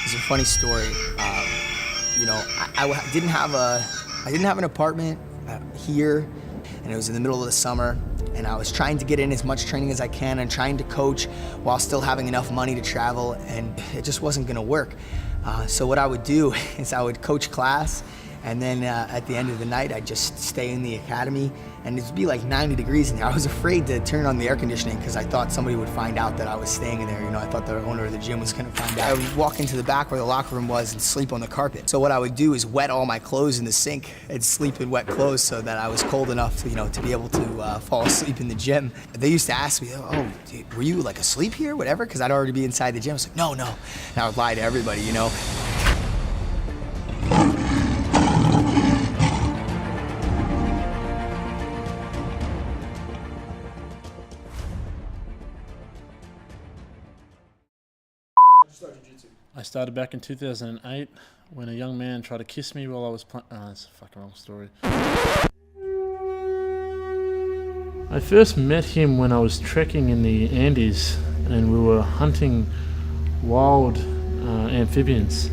It's a funny story. You know, I didn't have an apartment here, and it was in the middle of the summer, and I was trying to get in as much training as I can and trying to coach while still having enough money to travel, and it just wasn't gonna work. So what I would do is I would coach class, and then at the end of the night, I'd just stay in the academy, and it'd be like 90 degrees in there. I was afraid to turn on the air conditioning because I thought somebody would find out that I was staying in there. You know, I thought the owner of the gym was gonna find out. I would walk into the back where the locker room was and sleep on the carpet. So what I would do is wet all my clothes in the sink and sleep in wet clothes so that I was cold enough to, you know, to be able to fall asleep in the gym. They used to ask me, oh, dude, were you like asleep here, whatever? Because I'd already be inside the gym. I was like, no. And I would lie to everybody, you know. I started back in 2008 when a young man tried to kiss me while I was playing. Oh, that's a fucking wrong story. I first met him when I was trekking in the Andes and we were hunting wild amphibians.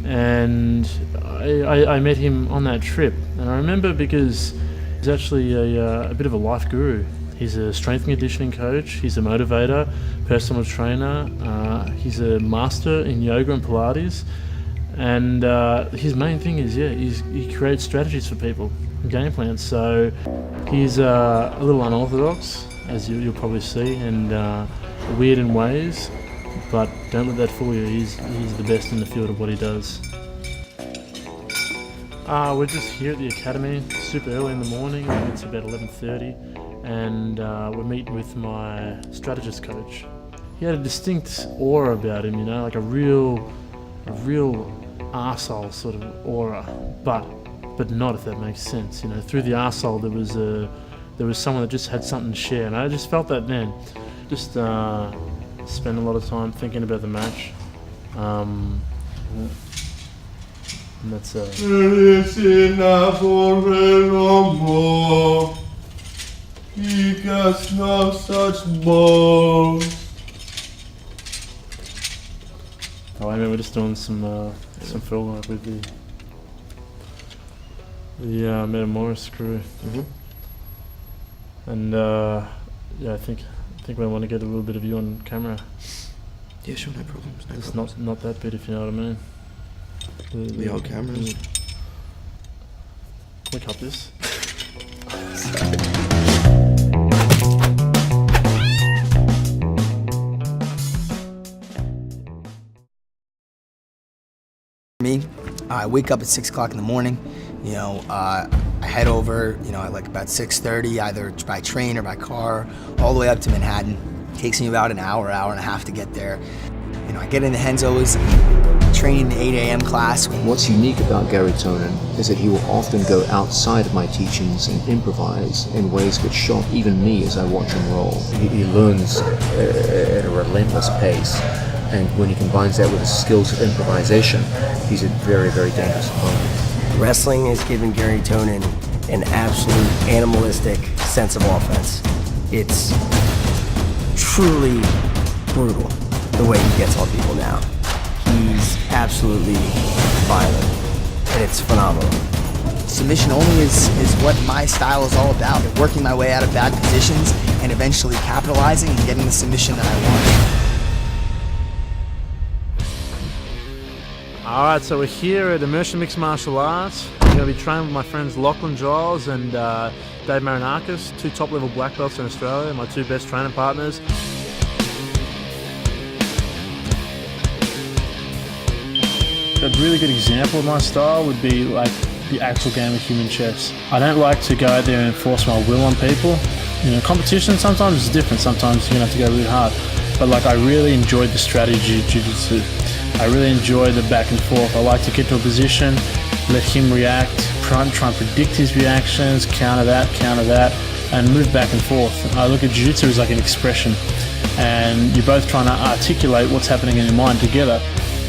And I met him on that trip. And I remember because he's actually a bit of a life guru. He's a strength and conditioning coach, he's a motivator, personal trainer, he's a master in yoga and Pilates, and his main thing is, he creates strategies for people, game plans. So he's a little unorthodox, as you'll probably see, and weird in ways, but don't let that fool you, he's the best in the field of what he does. We're just here at the academy, super early in the morning, it's about 11:30. And we're meeting with my strategist coach. He had a distinct aura about him, you know, like a real arsehole sort of aura, but not, if that makes sense. You know, through the arsehole there was someone that just had something to share, and I just felt that then. Just spend a lot of time thinking about the match, and that's He got no such balls. Oh, I mean, we're just doing some field work with the Metamoris crew, and yeah, I think we want to get a little bit of you on camera. Yeah, sure, no problems. It's not that bit, if you know what I mean. The old cameras. Can we cut this? Me, I wake up at 6 o'clock in the morning. You know, I head over, you know, at like about 6:30, either by train or by car, all the way up to Manhattan. It takes me about an hour and a half to get there. You know, I get into Henzo's, training the 8 a.m. class. What's unique about Garry Tonon is that he will often go outside of my teachings and improvise in ways which shock even me as I watch him roll. He learns at a relentless pace. And when he combines that with the skills of improvisation, he's a very, very dangerous opponent. Wrestling has given Garry Tonon an absolute animalistic sense of offense. It's truly brutal the way he gets on people now. He's absolutely violent, and it's phenomenal. Submission only is what my style is all about. Working my way out of bad positions and eventually capitalizing and getting the submission that I want. Alright, so we're here at Immersion Mixed Martial Arts. I'm going to be training with my friends Lachlan Giles and Dave Marinakis, 2 top-level black belts in Australia, my 2 best training partners. A really good example of my style would be like the actual game of human chess. I don't like to go out there and enforce my will on people. You know, competition sometimes is different, sometimes you're going to have to go really hard. But like, I really enjoyed the strategy of jiu-jitsu. I really enjoy the back and forth. I like to get to a position, let him react, try and predict his reactions, counter that, and move back and forth. I look at jiu-jitsu as like an expression, and you're both trying to articulate what's happening in your mind together.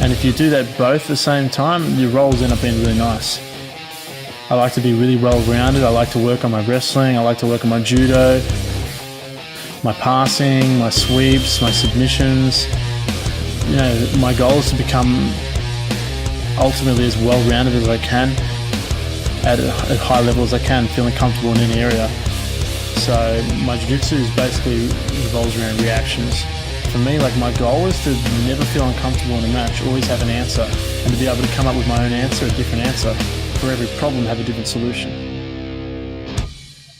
And if you do that both at the same time, your rolls end up being really nice. I like to be really well-rounded. I like to work on my wrestling. I like to work on my judo, my passing, my sweeps, my submissions. You know, my goal is to become ultimately as well-rounded as I can, at a high level as I can, feeling comfortable in any area. So my jiu-jitsu is basically revolves around reactions. For me, like, my goal is to never feel uncomfortable in a match, always have an answer, and to be able to come up with my own answer, a different answer. For every problem, have a different solution.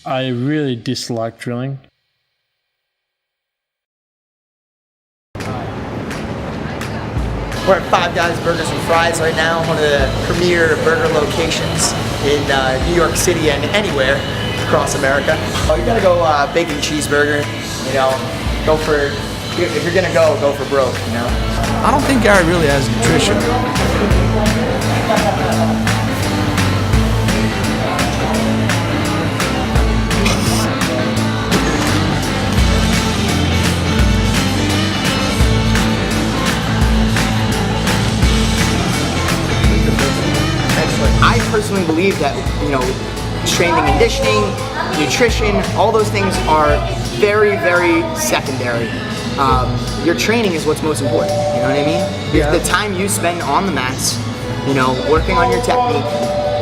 I really dislike drilling. We're at Five Guys Burgers and Fries right now, one of the premier burger locations in New York City and anywhere across America. Oh, you gotta go bacon cheeseburger, you know, go for, if you're gonna go for broke, you know? I don't think Garry really has nutrition. I personally believe that, you know, strength and conditioning, nutrition, all those things are very, very secondary. Your training is what's most important, you know what I mean? Yeah. The time you spend on the mats, you know, working on your technique,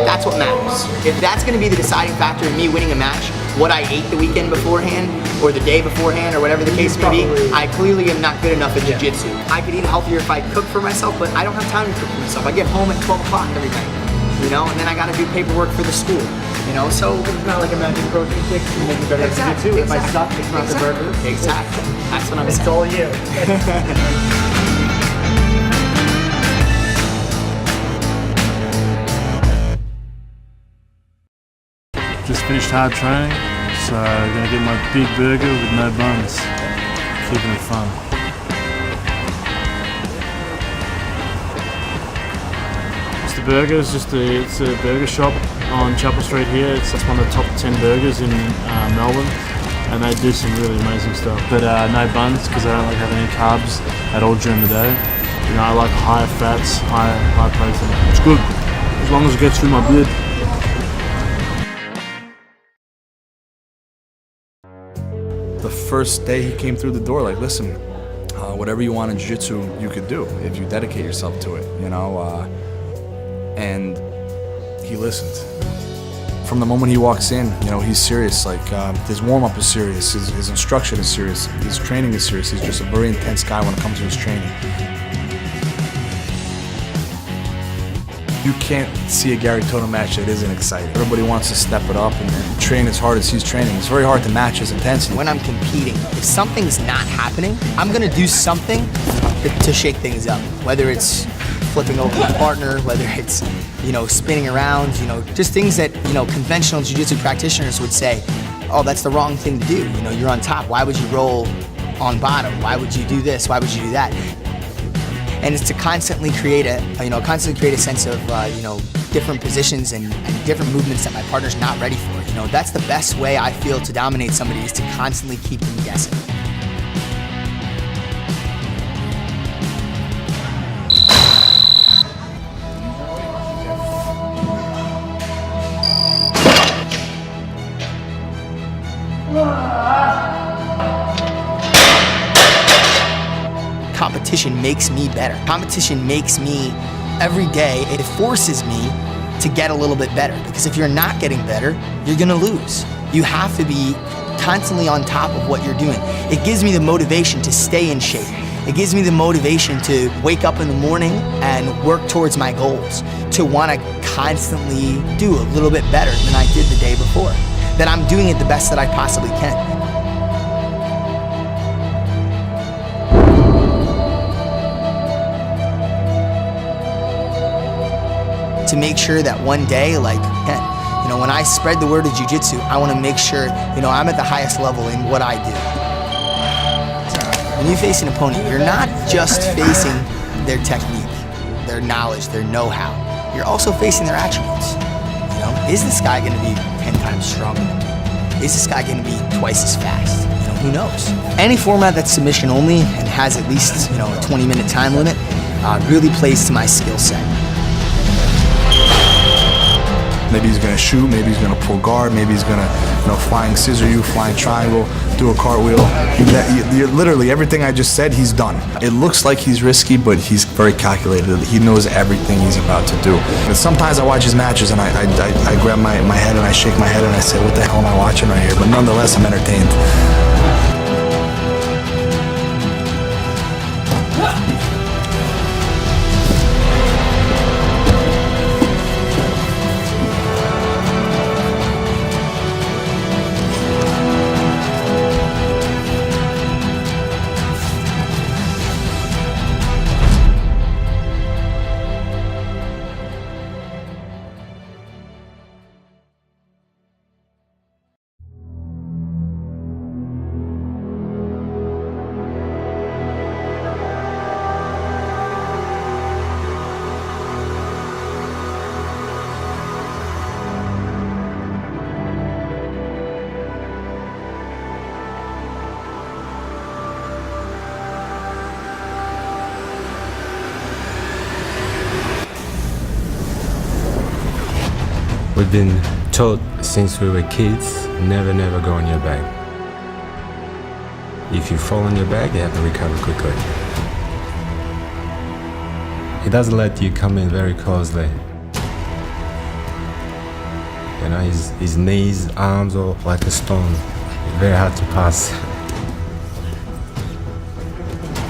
that's what matters. If that's gonna be the deciding factor in me winning a match, what I ate the weekend beforehand, or the day beforehand, or whatever the case may be, I clearly am not good enough at jiu-jitsu. I could eat healthier if I cook for myself, but I don't have time to cook for myself. I get home at 12 o'clock every night, you know, and then I gotta do paperwork for the school, you know, so. It's not like a magic protein shake, you make me better at jiu-jitsu. If I suck, it's not the burger. Exactly. That's what I'm saying. It's all you. Just finished hard training, so I'm gonna get my big burger with no buns. Keeping it fun. It's the burger, it's a burger shop on Chapel Street here. It's one of the top 10 burgers in Melbourne, and they do some really amazing stuff. But no buns, because I don't like having any carbs at all during the day. You know, I like higher fats, high protein. It's good, as long as it gets through my blood. The first day he came through the door, like, listen, whatever you want in jiu-jitsu, you could do if you dedicate yourself to it, you know? And he listened. From the moment he walks in, you know, he's serious. Like, his warm-up is serious, his instruction is serious, his training is serious. He's just a very intense guy when it comes to his training. You can't see a Garry Tonon match that isn't exciting. Everybody wants to step it up and train as hard as he's training. It's very hard to match his intensity. When I'm competing, if something's not happening, I'm gonna do something to shake things up. Whether it's flipping over my partner, whether it's, you know, spinning around, you know, just things that, you know, conventional jiu-jitsu practitioners would say, oh, that's the wrong thing to do. You know, you're on top. Why would you roll on bottom? Why would you do this? Why would you do that? And it's to constantly create a sense of, you know, different positions and different movements that my partner's not ready for. You know, that's the best way I feel to dominate somebody, is to constantly keep them guessing. Competition makes me better. Competition makes me, every day, it forces me to get a little bit better. Because if you're not getting better, you're gonna lose. You have to be constantly on top of what you're doing. It gives me the motivation to stay in shape. It gives me the motivation to wake up in the morning and work towards my goals, to wanna constantly do a little bit better than I did the day before. That I'm doing it the best that I possibly can. To make sure that one day, like, you know, when I spread the word of jiu-jitsu, I want to make sure, you know, I'm at the highest level in what I do. When you face an opponent, you're not just facing their technique, their knowledge, their know-how. You're also facing their attributes. You know, is this guy going to be 10 times stronger than me? Is this guy going to be twice as fast? You know, who knows? Any format that's submission only and has at least, you know, a 20-minute time limit really plays to my skill set. Maybe he's gonna shoot, maybe he's gonna pull guard, maybe he's gonna, flying scissor you, flying triangle, do a cartwheel. You're literally, everything I just said, he's done. It looks like he's risky, but he's very calculated. He knows everything he's about to do. But sometimes I watch his matches and I grab my head and I shake my head and I say, what the hell am I watching right here? But nonetheless, I'm entertained. We've been taught since we were kids, never go on your back. If you fall on your back, you have to recover quickly. He doesn't let you come in very closely. His knees, arms are like a stone. Very hard to pass.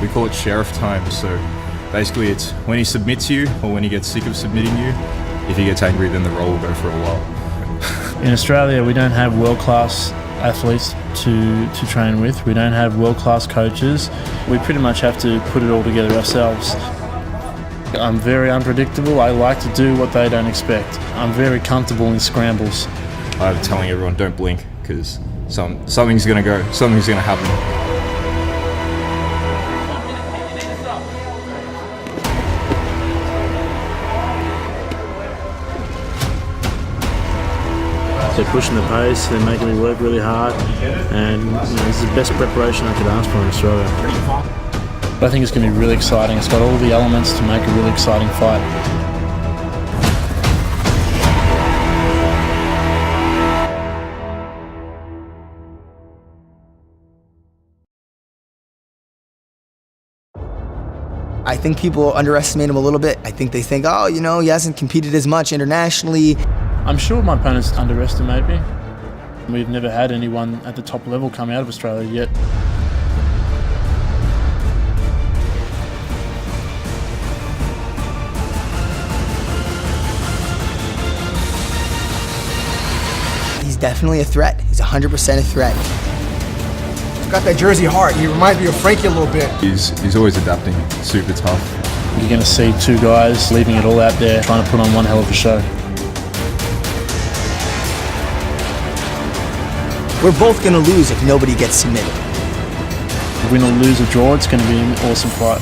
We call it sheriff time, so basically it's when he submits you or when he gets sick of submitting you. If he gets angry, then the roll will go for a while. In Australia, we don't have world-class athletes to train with. We don't have world-class coaches. We pretty much have to put it all together ourselves. I'm very unpredictable. I like to do what they don't expect. I'm very comfortable in scrambles. I'm telling everyone, don't blink, because something's going to go, something's going to happen. They're pushing the pace, they're making me work really hard, and this is the best preparation I could ask for in Australia. But I think it's going to be really exciting. It's got all the elements to make a really exciting fight. I think people underestimate him a little bit. I think they think, oh, he hasn't competed as much internationally. I'm sure my opponents underestimate me. We've never had anyone at the top level come out of Australia yet. He's definitely a threat. He's 100% a threat. He's got that Jersey heart. He reminds me of Frankie a little bit. He's always adapting, super tough. You're going to see two guys leaving it all out there, trying to put on one hell of a show. We're both going to lose if nobody gets submitted. Win or lose or draw, it's going to be an awesome fight.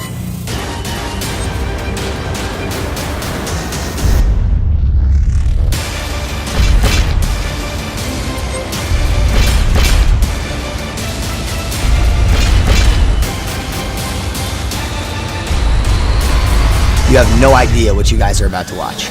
You have no idea what you guys are about to watch.